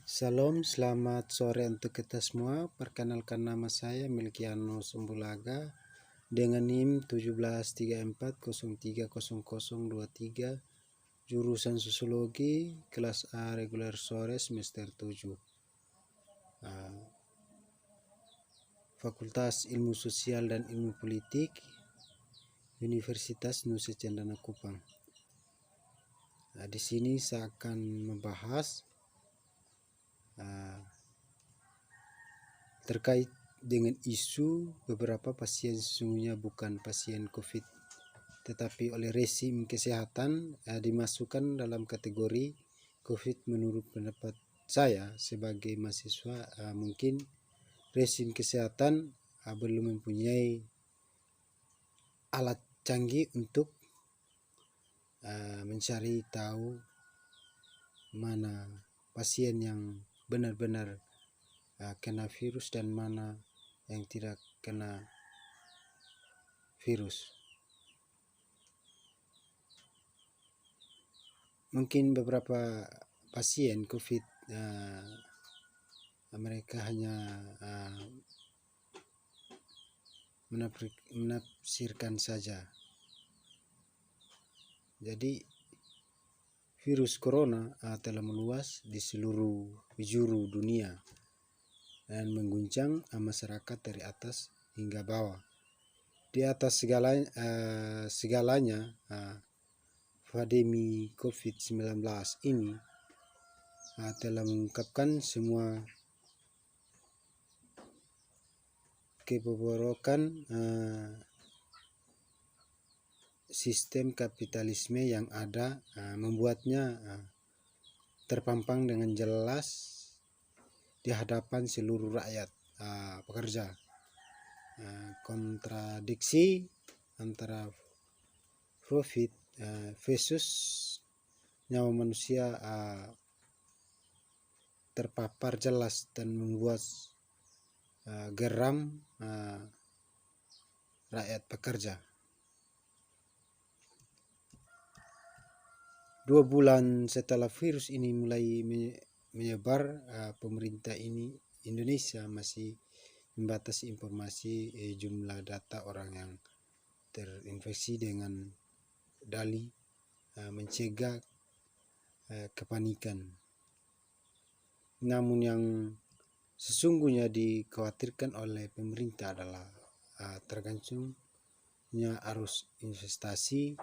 Salam, selamat sore untuk kita semua. Perkenalkan nama saya Melkiano Sumbulaga dengan NIM 1734030023, jurusan Sosiologi, kelas A reguler sore semester 7. Fakultas Ilmu Sosial dan Ilmu Politik, Universitas Nusa Cendana Kupang. Di sini saya akan membahas terkait dengan isu beberapa pasien sesungguhnya bukan pasien COVID, tetapi oleh rezim kesehatan dimasukkan dalam kategori COVID. Menurut pendapat saya sebagai mahasiswa, mungkin rezim kesehatan belum mempunyai alat canggih untuk mencari tahu mana pasien yang benar-benar kena virus dan mana yang tidak kena virus. Mungkin beberapa pasien COVID mereka hanya menafsirkan saja. Jadi virus corona telah meluas di seluruh penjuru dunia dan mengguncang masyarakat dari atas hingga bawah. Di atas segalanya, pandemi COVID-19 ini telah mengungkapkan semua kebobrokan sistem kapitalisme yang ada, membuatnya terpampang dengan jelas di hadapan seluruh rakyat pekerja. Kontradiksi antara profit versus nyawa manusia terpapar jelas dan membuat geram rakyat pekerja. 2 bulan setelah virus ini mulai menyebar, pemerintah Indonesia masih membatasi informasi jumlah data orang yang terinfeksi dengan dalih mencegah kepanikan. Namun yang sesungguhnya dikhawatirkan oleh pemerintah adalah tergantungnya arus investasi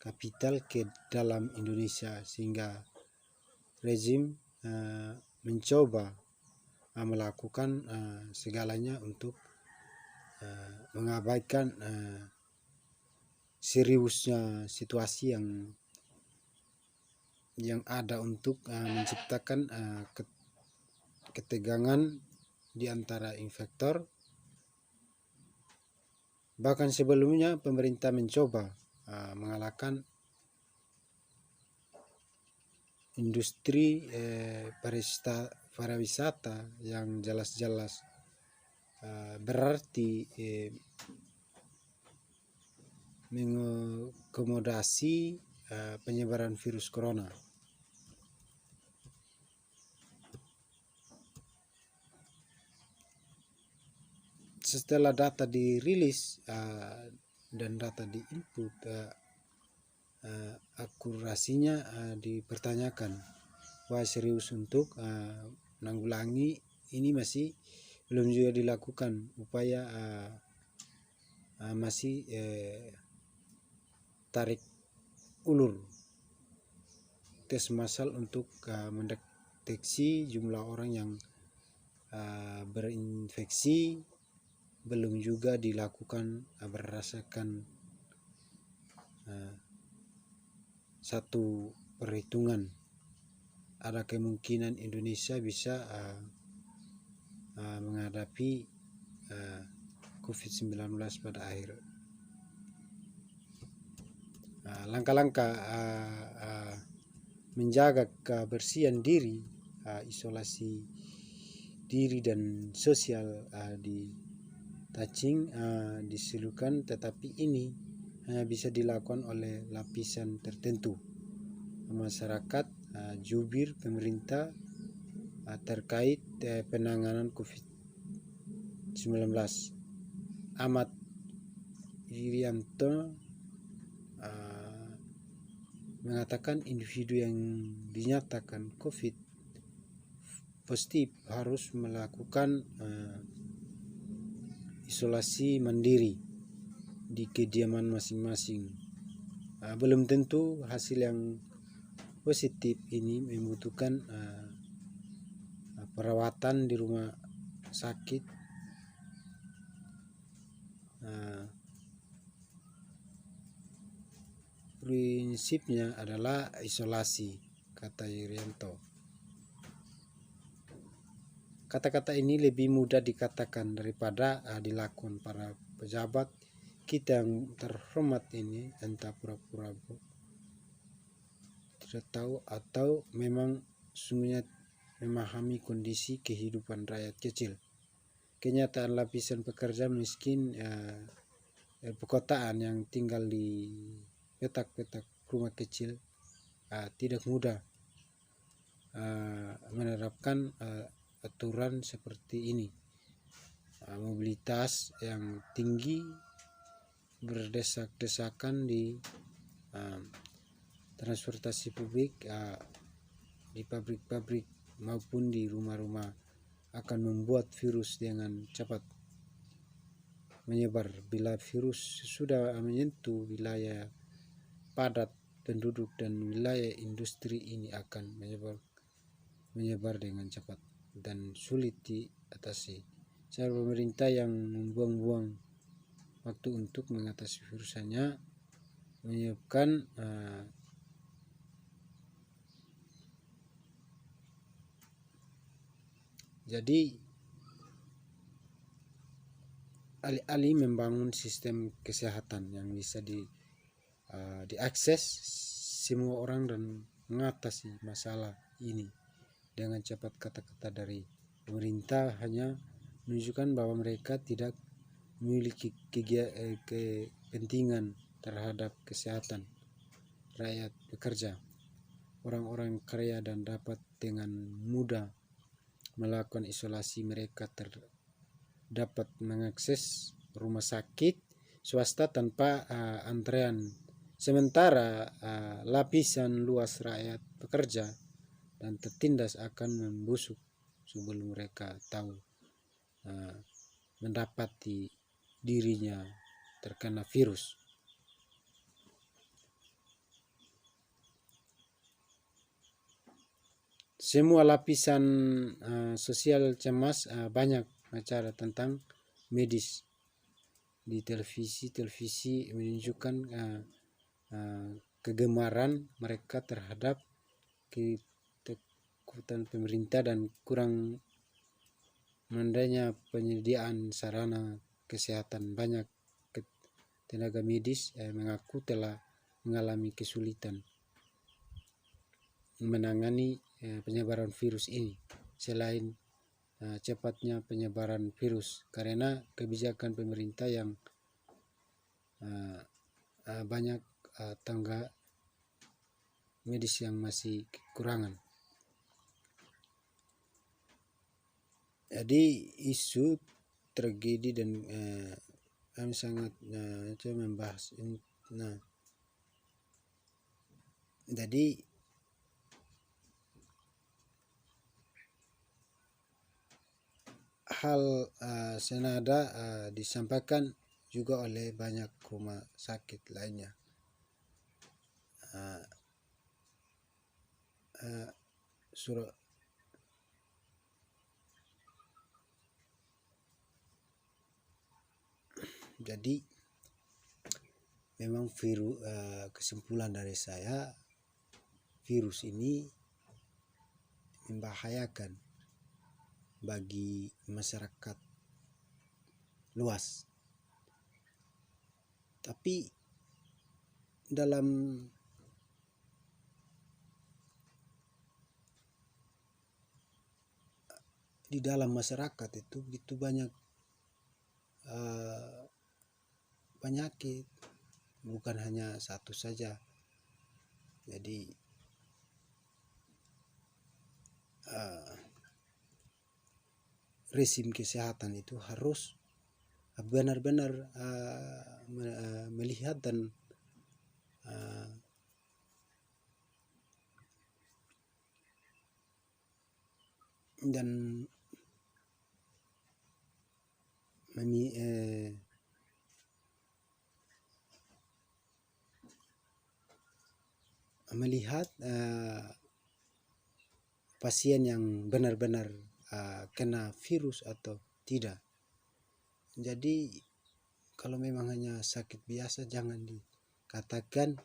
kapital ke dalam Indonesia, sehingga rezim mencoba melakukan segalanya untuk mengabaikan seriusnya situasi yang ada untuk menciptakan ketegangan di antara investor. Bahkan sebelumnya pemerintah mencoba mengalahkan industri pariwisata yang jelas-jelas berarti mengakomodasi penyebaran virus corona. Setelah data dirilis dan data diinput, akurasinya dipertanyakan. Wah, serius untuk menanggulangi ini masih belum juga dilakukan upaya, masih tarik ulur tes massal untuk mendeteksi jumlah orang yang berinfeksi. Belum juga dilakukan berdasarkan satu perhitungan. Ada kemungkinan Indonesia bisa menghadapi COVID-19 pada akhir. Langkah-langkah menjaga kebersihan diri, isolasi diri dan sosial disilukan, tetapi ini hanya bisa dilakukan oleh lapisan tertentu masyarakat, jubir pemerintah terkait penanganan COVID-19. Ahmad Yuryanto mengatakan individu yang dinyatakan COVID positif harus melakukan isolasi mandiri di kediaman masing-masing. Belum tentu hasil yang positif ini membutuhkan perawatan di rumah sakit. Prinsipnya adalah isolasi, kata Yuryanto. Kata-kata ini lebih mudah dikatakan daripada dilakukan para pejabat kita yang terhormat ini, entah pura-pura tidak tahu atau memang sungguhnya memahami kondisi kehidupan rakyat kecil. Kenyataan lapisan pekerja miskin perkotaan yang tinggal di petak-petak rumah kecil tidak mudah menerapkan aturan seperti ini. Mobilitas yang tinggi berdesak-desakan di transportasi publik, di pabrik-pabrik maupun di rumah-rumah akan membuat virus dengan cepat menyebar. Bila virus sudah menyentuh wilayah padat penduduk dan wilayah industri, ini akan menyebar dengan cepat dan sulit diatasi. Cara pemerintah yang membuang-buang waktu untuk mengatasi virus hanya menyebabkan jadi alih-alih membangun sistem kesehatan yang bisa diakses semua orang dan mengatasi masalah ini dengan cepat, kata-kata dari pemerintah hanya menunjukkan bahwa mereka tidak memiliki kepentingan terhadap kesehatan rakyat pekerja, orang-orang kaya, dan dapat dengan mudah melakukan isolasi. Mereka dapat mengakses rumah sakit swasta tanpa antrean, sementara lapisan luas rakyat pekerja dan tertindas akan membusuk sebelum mereka tahu mendapati dirinya terkena virus. Semua lapisan sosial cemas. Banyak acara tentang medis di televisi menunjukkan kegemaran mereka terhadap ketakutan pemerintah dan kurang mandainya penyediaan sarana kesehatan. Banyak tenaga medis mengaku telah mengalami kesulitan menangani penyebaran virus ini. Selain cepatnya penyebaran virus karena kebijakan pemerintah yang banyak tenaga medis yang masih kekurangan. Jadi isu tragedi dan kami sangat coba membahas ini. Jadi hal senada disampaikan juga oleh banyak rumah sakit lainnya. Jadi memang kesimpulan dari saya, virus ini membahayakan bagi masyarakat luas. Tapi di dalam masyarakat itu begitu banyak penyakit, bukan hanya satu saja. Jadi rezim kesehatan itu harus benar-benar melihat dan melihat pasien yang benar-benar kena virus atau tidak. Jadi kalau memang hanya sakit biasa jangan dikatakan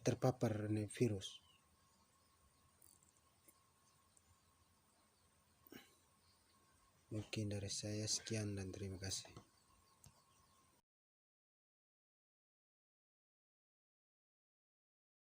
terpapar virus. Mungkin dari saya sekian dan terima kasih.